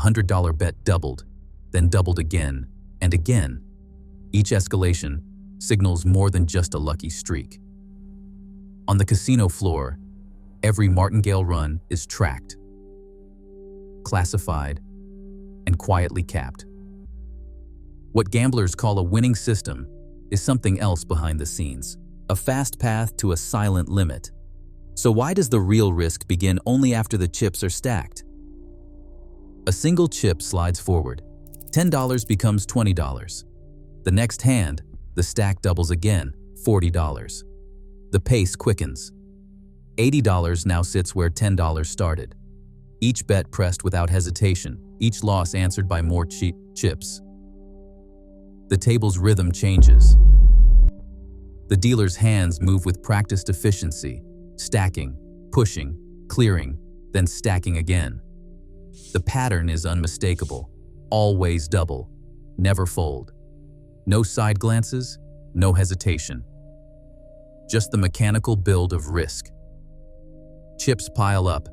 $100 bet doubled, then doubled again and again. Each escalation signals more than just a lucky streak. On the casino floor, every Martingale run is tracked, classified, and quietly capped. What gamblers call a winning system is something else behind the scenes, a fast path to a silent limit. So why does the real risk begin only after the chips are stacked? A single chip slides forward. $10 becomes $20. The next hand, the stack doubles again, $40. The pace quickens. $80 now sits where $10 started. Each bet pressed without hesitation, each loss answered by more chips. The table's rhythm changes. The dealer's hands move with practiced efficiency, stacking, pushing, clearing, then stacking again. The pattern is unmistakable. Always double, never fold. No side glances, no hesitation. Just the mechanical build of risk. Chips pile up,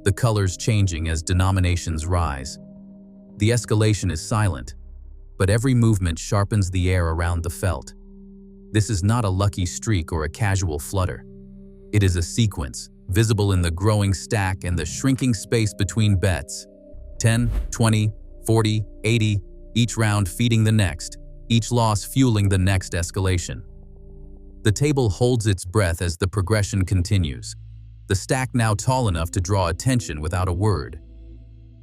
the colors changing as denominations rise. The escalation is silent, but every movement sharpens the air around the felt. This is not a lucky streak or a casual flutter. It is a sequence, visible in the growing stack and the shrinking space between bets. 10, 20, 40, 80, each round feeding the next, each loss fueling the next escalation. The table holds its breath as the progression continues, the stack now tall enough to draw attention without a word.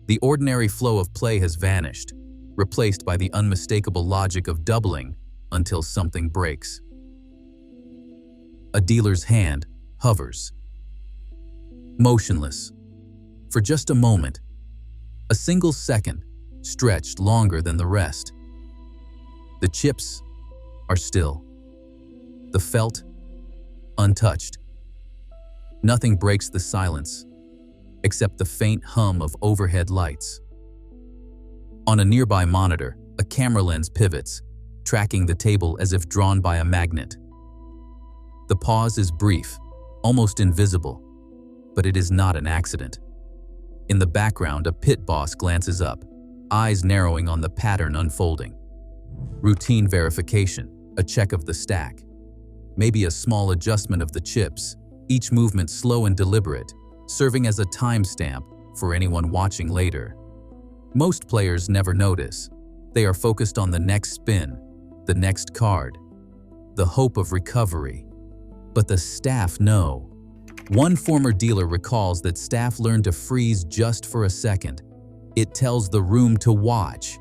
The ordinary flow of play has vanished, replaced by the unmistakable logic of doubling until something breaks. A dealer's hand hovers, motionless, for just a moment, a single second stretched longer than the rest. The chips are still, the felt untouched. Nothing breaks the silence, except the faint hum of overhead lights. On a nearby monitor, a camera lens pivots, tracking the table as if drawn by a magnet. The pause is brief, almost invisible, but it is not an accident. In the background, a pit boss glances up, eyes narrowing on the pattern unfolding. Routine verification, a check of the stack. Maybe a small adjustment of the chips, each movement slow and deliberate, serving as a timestamp for anyone watching later. Most players never notice. They are focused on the next spin, the next card, the hope of recovery. But the staff know. One former dealer recalls that staff learned to freeze just for a second. It tells the room to watch.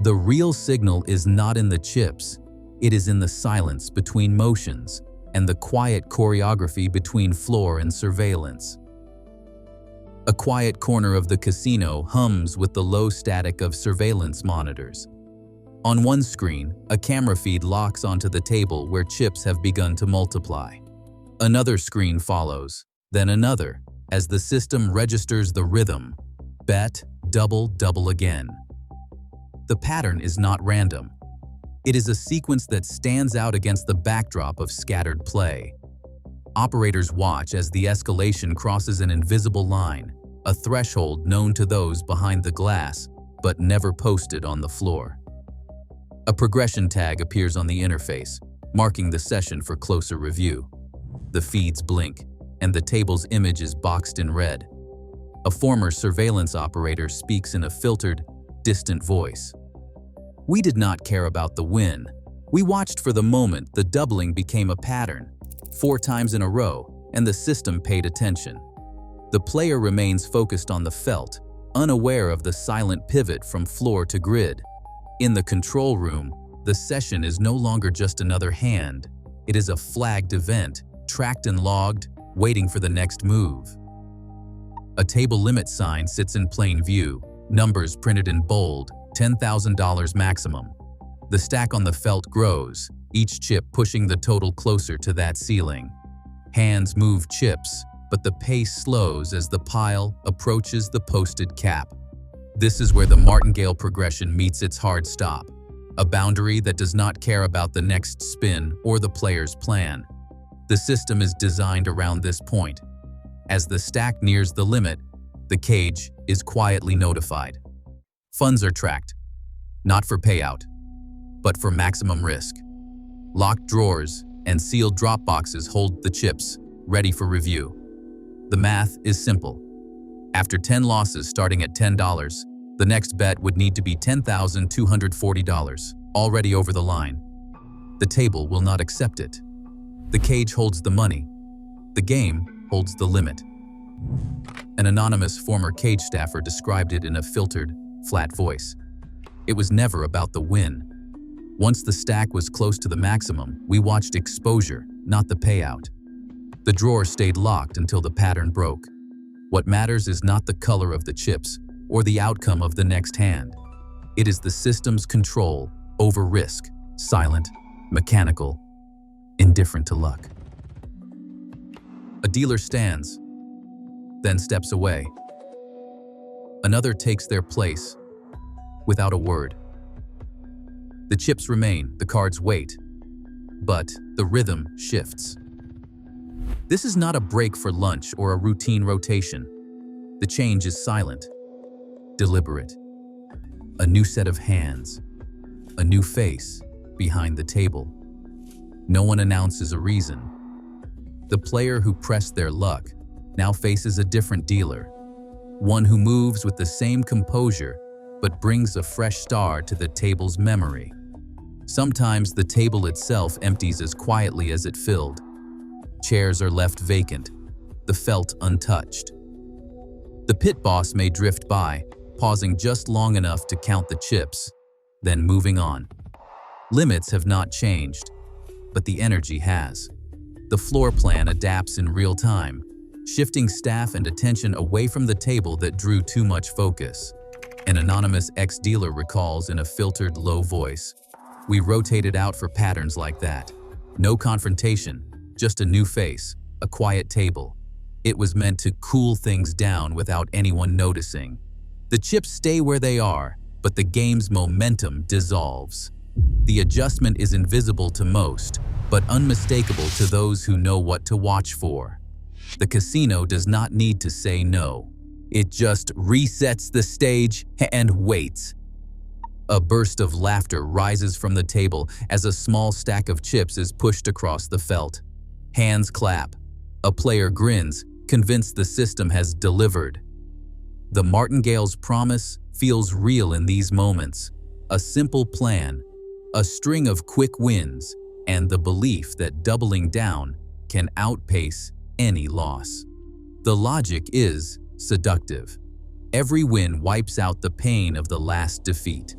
The real signal is not in the chips. It is in the silence between motions and the quiet choreography between floor and surveillance. A quiet corner of the casino hums with the low static of surveillance monitors. On one screen, a camera feed locks onto the table where chips have begun to multiply. Another screen follows, then another, as the system registers the rhythm. Bet, double, double again. The pattern is not random. It is a sequence that stands out against the backdrop of scattered play. Operators watch as the escalation crosses an invisible line, a threshold known to those behind the glass, but never posted on the floor. A progression tag appears on the interface, marking the session for closer review. The feeds blink, and the table's image is boxed in red. A former surveillance operator speaks in a filtered, distant voice. "We did not care about the win. We watched for the moment the doubling became a pattern, 4 times in a row, and the system paid attention." The player remains focused on the felt, unaware of the silent pivot from floor to grid. In the control room, the session is no longer just another hand. It is a flagged event, tracked and logged, waiting for the next move. A table limit sign sits in plain view, numbers printed in bold, $10,000 maximum. The stack on the felt grows, each chip pushing the total closer to that ceiling. Hands move chips, but the pace slows as the pile approaches the posted cap. This is where the Martingale progression meets its hard stop, a boundary that does not care about the next spin or the player's plan. The system is designed around this point. As the stack nears the limit, the cage is quietly notified. Funds are tracked, not for payout, but for maximum risk. Locked drawers and sealed drop boxes hold the chips, ready for review. The math is simple. After 10 losses starting at $10, the next bet would need to be $10,240, already over the line. The table will not accept it. The cage holds the money. The game holds the limit. An anonymous former cage staffer described it in a filtered, flat voice. It was never about the win. Once the stack was close to the maximum, we watched exposure, not the payout. The drawer stayed locked until the pattern broke. What matters is not the color of the chips or the outcome of the next hand. It is the system's control over risk, silent, mechanical, indifferent to luck. A dealer stands, then steps away. Another takes their place, without a word. The chips remain, the cards wait, but the rhythm shifts. This is not a break for lunch or a routine rotation. The change is silent, deliberate. A new set of hands, a new face behind the table. No one announces a reason. The player who pressed their luck now faces a different dealer, one who moves with the same composure but brings a fresh star to the table's memory. Sometimes the table itself empties as quietly as it filled. Chairs are left vacant, the felt untouched. The pit boss may drift by, pausing just long enough to count the chips, then moving on. Limits have not changed, but the energy has. The floor plan adapts in real time, shifting staff and attention away from the table that drew too much focus. An anonymous ex-dealer recalls in a filtered, low voice, "We rotated out for patterns like that. No confrontation, just a new face, a quiet table. It was meant to cool things down without anyone noticing. The chips stay where they are, but the game's momentum dissolves. The adjustment is invisible to most, but unmistakable to those who know what to watch for. The casino does not need to say no. It just resets the stage and waits." A burst of laughter rises from the table as a small stack of chips is pushed across the felt. Hands clap. A player grins, convinced the system has delivered. The Martingale's promise feels real in these moments. A simple plan, a string of quick wins, and the belief that doubling down can outpace any loss. The logic is seductive. Every win wipes out the pain of the last defeat.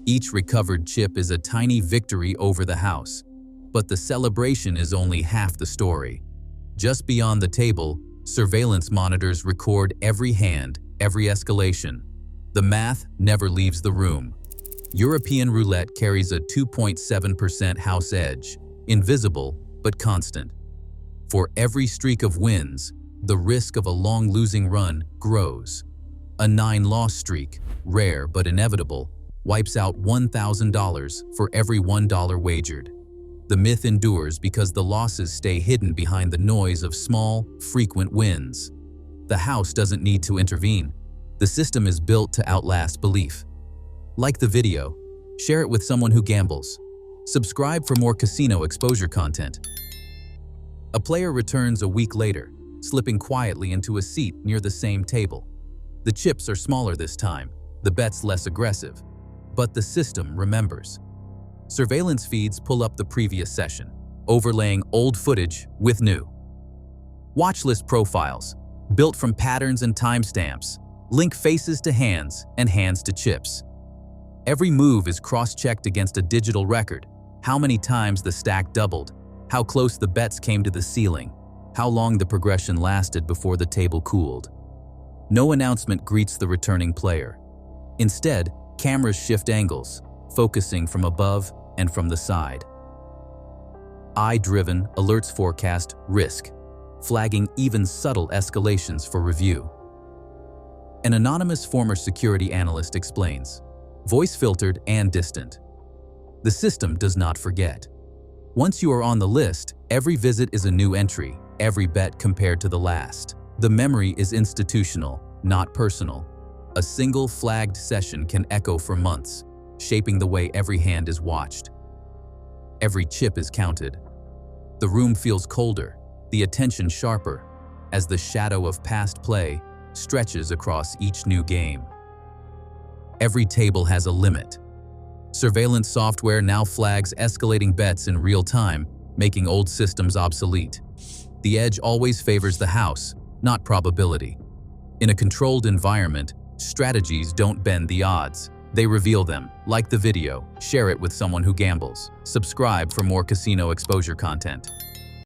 Each recovered chip is a tiny victory over the house, but the celebration is only half the story. Just beyond the table, surveillance monitors record every hand, every escalation. The math never leaves the room. European roulette carries a 2.7% house edge, invisible but constant. For every streak of wins, the risk of a long losing run grows. A 9-loss streak, rare but inevitable, wipes out $1,000 for every $1 wagered. The myth endures because the losses stay hidden behind the noise of small, frequent wins. The house doesn't need to intervene. The system is built to outlast belief. Like the video, share it with someone who gambles. Subscribe for more casino exposure content. A player returns a week later, slipping quietly into a seat near the same table. The chips are smaller this time, the bets less aggressive, but the system remembers. Surveillance feeds pull up the previous session, overlaying old footage with new. Watchlist profiles, built from patterns and timestamps, link faces to hands and hands to chips. Every move is cross-checked against a digital record. How many times the stack doubled, how close the bets came to the ceiling, how long the progression lasted before the table cooled. No announcement greets the returning player. Instead, cameras shift angles, focusing from above and from the side. Eye-driven alerts forecast risk, flagging even subtle escalations for review. An anonymous former security analyst explains, voice-filtered and distant. The system does not forget. Once you are on the list, every visit is a new entry, every bet compared to the last. The memory is institutional, not personal. A single flagged session can echo for months, shaping the way every hand is watched. Every chip is counted. The room feels colder, the attention sharper, as the shadow of past play stretches across each new game. Every table has a limit. Surveillance software now flags escalating bets in real time, making old systems obsolete. The edge always favors the house, not probability. In a controlled environment, strategies don't bend the odds. They reveal them. Like the video, share it with someone who gambles. Subscribe for more casino exposure content.